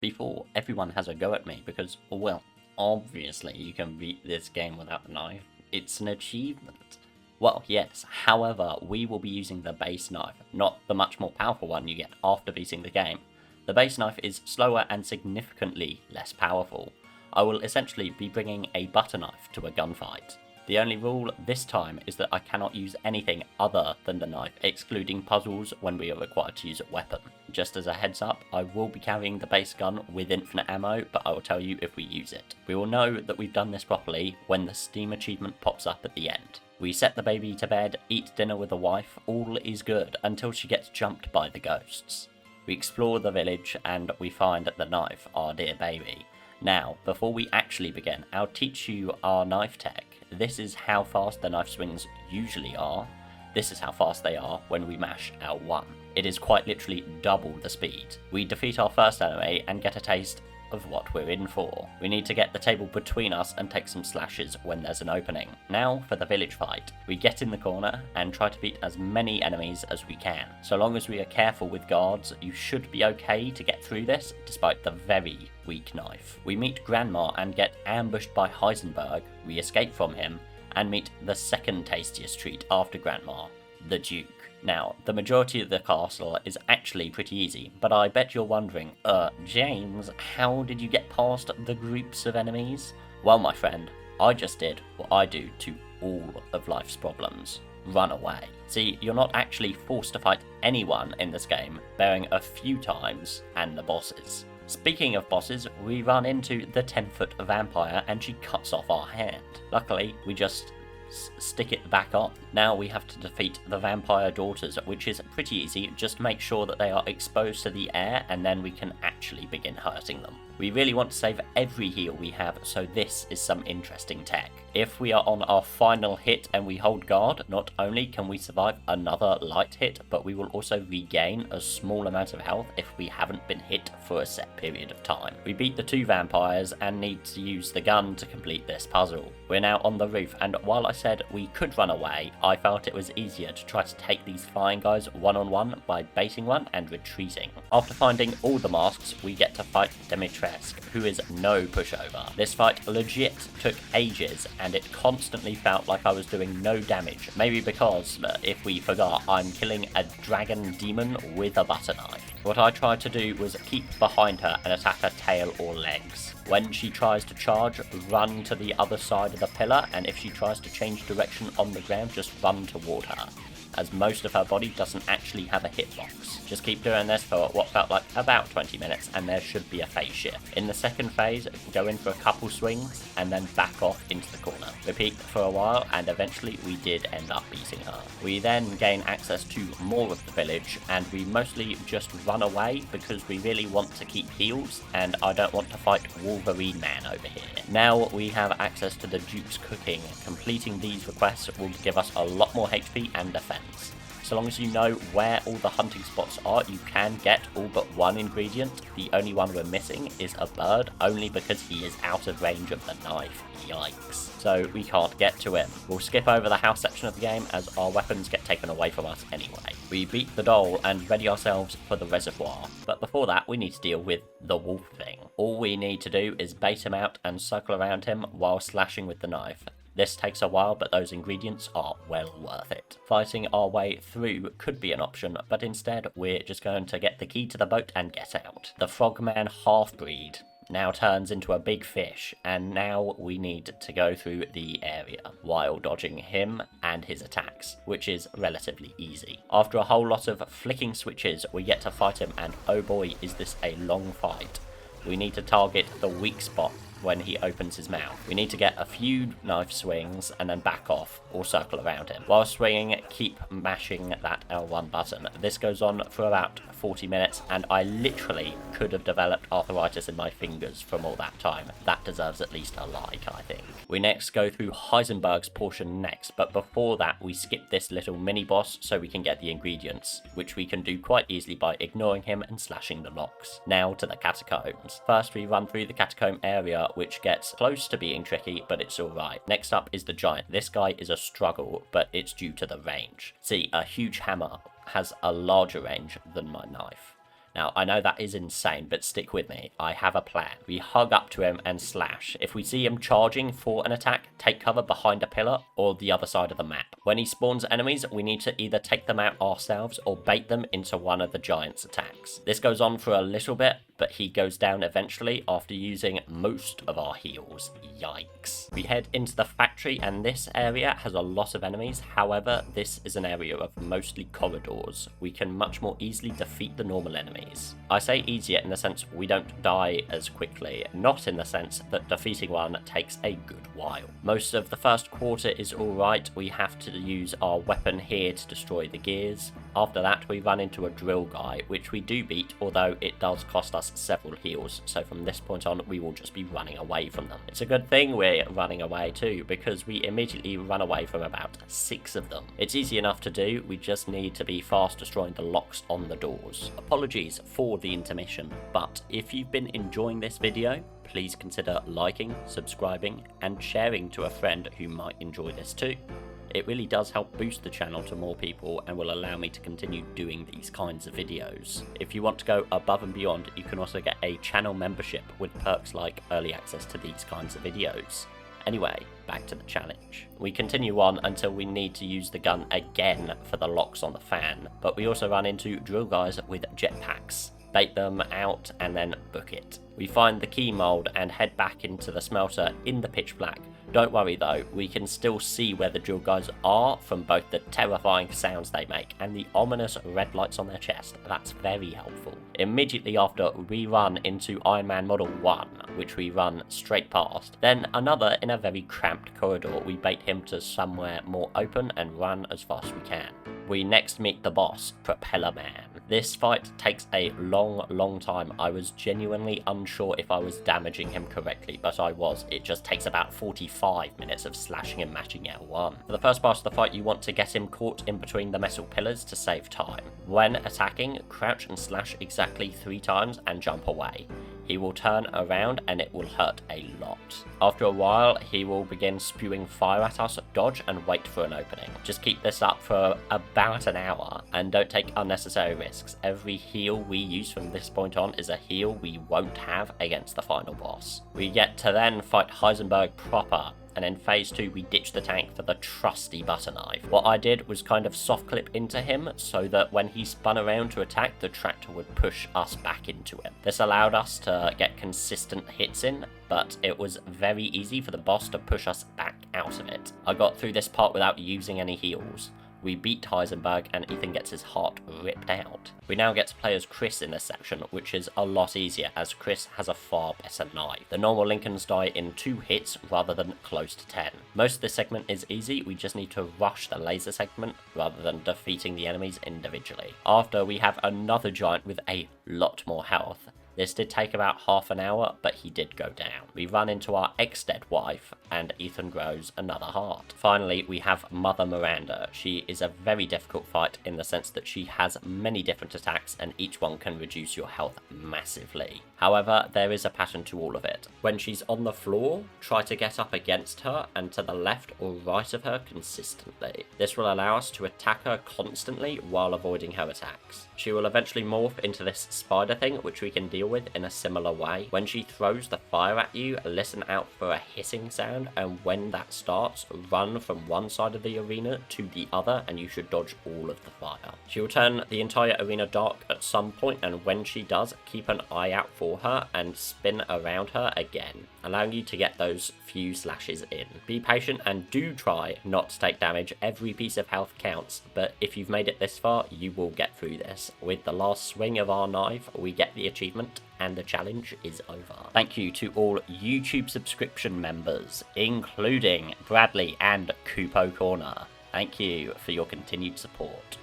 before everyone has a go at me because, well, obviously you can beat this game without the knife. It's an achievement. Well, yes, however, we will be using the base knife, not the much more powerful one you get after beating the game. The base knife is slower and significantly less powerful. I will essentially be bringing a butter knife to a gunfight. The only rule this time is that I cannot use anything other than the knife, excluding puzzles when we are required to use a weapon. Just as a heads up, I will be carrying the base gun with infinite ammo, but I will tell you if we use it. We will know that we've done this properly when the Steam achievement pops up at the end. We set the baby to bed, eat dinner with the wife, all is good until she gets jumped by the ghosts. We explore the village and we find the knife, our dear baby. Now, before we actually begin, I'll teach you our knife tech. This is how fast the knife swings usually are. This is how fast they are when we mash L1. It is quite literally double the speed. We defeat our first enemy and get a taste of what we're in for. We need to get the table between us and take some slashes when there's an opening. Now for the village fight. We get in the corner and try to beat as many enemies as we can. So long as we are careful with guards, you should be okay to get through this despite the very weak knife. We meet Grandma and get ambushed by Heisenberg. We escape from him and meet the second tastiest treat after Grandma, the Duke. Now, the majority of the castle is actually pretty easy, but I bet you're wondering, James, how did you get past the groups of enemies? Well, my friend, I just did what I do to all of life's problems. Run away. See, you're not actually forced to fight anyone in this game, bearing a few times, and the bosses. Speaking of bosses, we run into the 10-foot vampire and she cuts off our hand. Luckily, we just stick it back on. Now we have to defeat the vampire daughters, which is pretty easy. Just make sure that they are exposed to the air and then we can actually begin hurting them. We really want to save every heal we have, so this is some interesting tech. If we are on our final hit and we hold guard, not only can we survive another light hit, but we will also regain a small amount of health if we haven't been hit for a set period of time. We beat the two vampires and need to use the gun to complete this puzzle. We're now on the roof, and while I said we could run away, I felt it was easier to try to take these flying guys one-on-one by baiting one and retreating. After finding all the masks, we get to fight Dimitrescu, who is no pushover. This fight legit took ages, and it constantly felt like I was doing no damage. Maybe because, if we forgot, I'm killing a dragon demon with a butter knife. What I tried to do was keep behind her and attack her tail or legs. When she tries to charge, run to the other side of the pillar, and if she tries to change direction on the ground, just run toward her, as most of her body doesn't actually have a hitbox. Just keep doing this for what felt like about 20 minutes and there should be a phase shift. In the second phase, go in for a couple swings and then back off into the corner. Repeat for a while and eventually we did end up beating her. We then gain access to more of the village and we mostly just run away because we really want to keep heals and I don't want to fight Wolverine Man over here. Now we have access to the Duke's cooking. Completing these requests will give us a lot more HP and defense. So long as you know where all the hunting spots are, you can get all but one ingredient. The only one we're missing is a bird, only because he is out of range of the knife. Yikes. So we can't get to him. We'll skip over the house section of the game as our weapons get taken away from us anyway. We beat the doll and ready ourselves for the reservoir. But before that, we need to deal with the wolf thing. All we need to do is bait him out and circle around him while slashing with the knife. This takes a while, but those ingredients are well worth it. Fighting our way through could be an option, but instead we're just going to get the key to the boat and get out. The frogman half-breed now turns into a big fish, and now we need to go through the area while dodging him and his attacks, which is relatively easy. After a whole lot of flicking switches, we get to fight him, and oh boy, is this a long fight. We need to target the weak spot when he opens his mouth. We need to get a few knife swings and then back off or circle around him. While swinging, keep mashing that L1 button. This goes on for about 40 minutes and I literally could have developed arthritis in my fingers from all that time. That deserves at least a like, I think. We next go through Heisenberg's portion next, but before that we skip this little mini boss so we can get the ingredients, which we can do quite easily by ignoring him and slashing the locks. Now to the catacombs. First we run through the catacomb area, which gets close to being tricky, but it's alright. Next up is the giant. This guy is a struggle, but it's due to the range. See, a huge hammer has a larger range than my knife. Now, I know that is insane, but stick with me. I have a plan. We hug up to him and slash. If we see him charging for an attack, take cover behind a pillar or the other side of the map. When he spawns enemies, we need to either take them out ourselves or bait them into one of the giant's attacks. This goes on for a little bit, but he goes down eventually after using most of our heals. Yikes. We head into the factory, and this area has a lot of enemies. However, this is an area of mostly corridors. We can much more easily defeat the normal enemies. I say easier in the sense we don't die as quickly, not in the sense that defeating one takes a good while. Most of the first quarter is alright. We have to use our weapon here to destroy the gears. After that, we run into a drill guy, which we do beat, although it does cost us several heals, so from this point on we will just be running away from them. It's a good thing we're running away too, because we immediately run away from about 6 of them. It's easy enough to do, we just need to be fast destroying the locks on the doors. Apologies for the intermission, but if you've been enjoying this video, please consider liking, subscribing, and sharing to a friend who might enjoy this too. It really does help boost the channel to more people and will allow me to continue doing these kinds of videos. If you want to go above and beyond, you can also get a channel membership with perks like early access to these kinds of videos. Anyway, back to the challenge. We continue on until we need to use the gun again for the locks on the fan, but we also run into drill guys with jetpacks. Bait them out and then book it. We find the key mold and head back into the smelter in the pitch black. Don't worry though, we can still see where the drill guys are from both the terrifying sounds they make and the ominous red lights on their chest. That's very helpful. Immediately after, we run into Iron Man Model 1, which we run straight past. Then another in a very cramped corridor. We bait him to somewhere more open and run as fast as we can. We next meet the boss, Propeller Man. This fight takes a long time. I was genuinely unsure if I was damaging him correctly, but I was. It just takes about 45 minutes of slashing and mashing L1. For the first part of the fight, you want to get him caught in between the metal pillars to save time. When attacking, crouch and slash exactly 3 times and jump away. He will turn around and it will hurt a lot. After a while, he will begin spewing fire at us, dodge and wait for an opening. Just keep this up for about an hour and don't take unnecessary risks. Every heal we use from this point on is a heal we won't have against the final boss. We get to then fight Heisenberg proper. And in phase 2 we ditch the tank for the trusty butter knife. What I did was kind of soft clip into him so that when he spun around to attack, the tractor would push us back into him. This allowed us to get consistent hits in, but it was very easy for the boss to push us back out of it. I got through this part without using any heals. We beat Heisenberg and Ethan gets his heart ripped out. We now get to play as Chris in this section, which is a lot easier as Chris has a far better knife. The normal Lincolns die in 2 hits rather than close to 10. Most of this segment is easy, we just need to rush the laser segment rather than defeating the enemies individually. After, we have another giant with a lot more health. This did take about half an hour, but he did go down. We run into our ex-dead wife, and Ethan grows another heart. Finally, we have Mother Miranda. She is a very difficult fight in the sense that she has many different attacks, and each one can reduce your health massively. However, there is a pattern to all of it. When she's on the floor, try to get up against her and to the left or right of her consistently. This will allow us to attack her constantly while avoiding her attacks. She will eventually morph into this spider thing, which we can deal with in a similar way. When she throws the fire at you, listen out for a hissing sound, and when that starts, run from one side of the arena to the other and you should dodge all of the fire. She will turn the entire arena dark at some point, and when she does, keep an eye out for her and spin around her again, allowing you to get those few slashes in. Be patient and do try not to take damage. Every piece of health counts, but if you've made it this far, you will get through this. With the last swing of our knife, we get the achievement and the challenge is over. Thank you to all YouTube subscription members, including Bradley and Kupo Corner. Thank you for your continued support.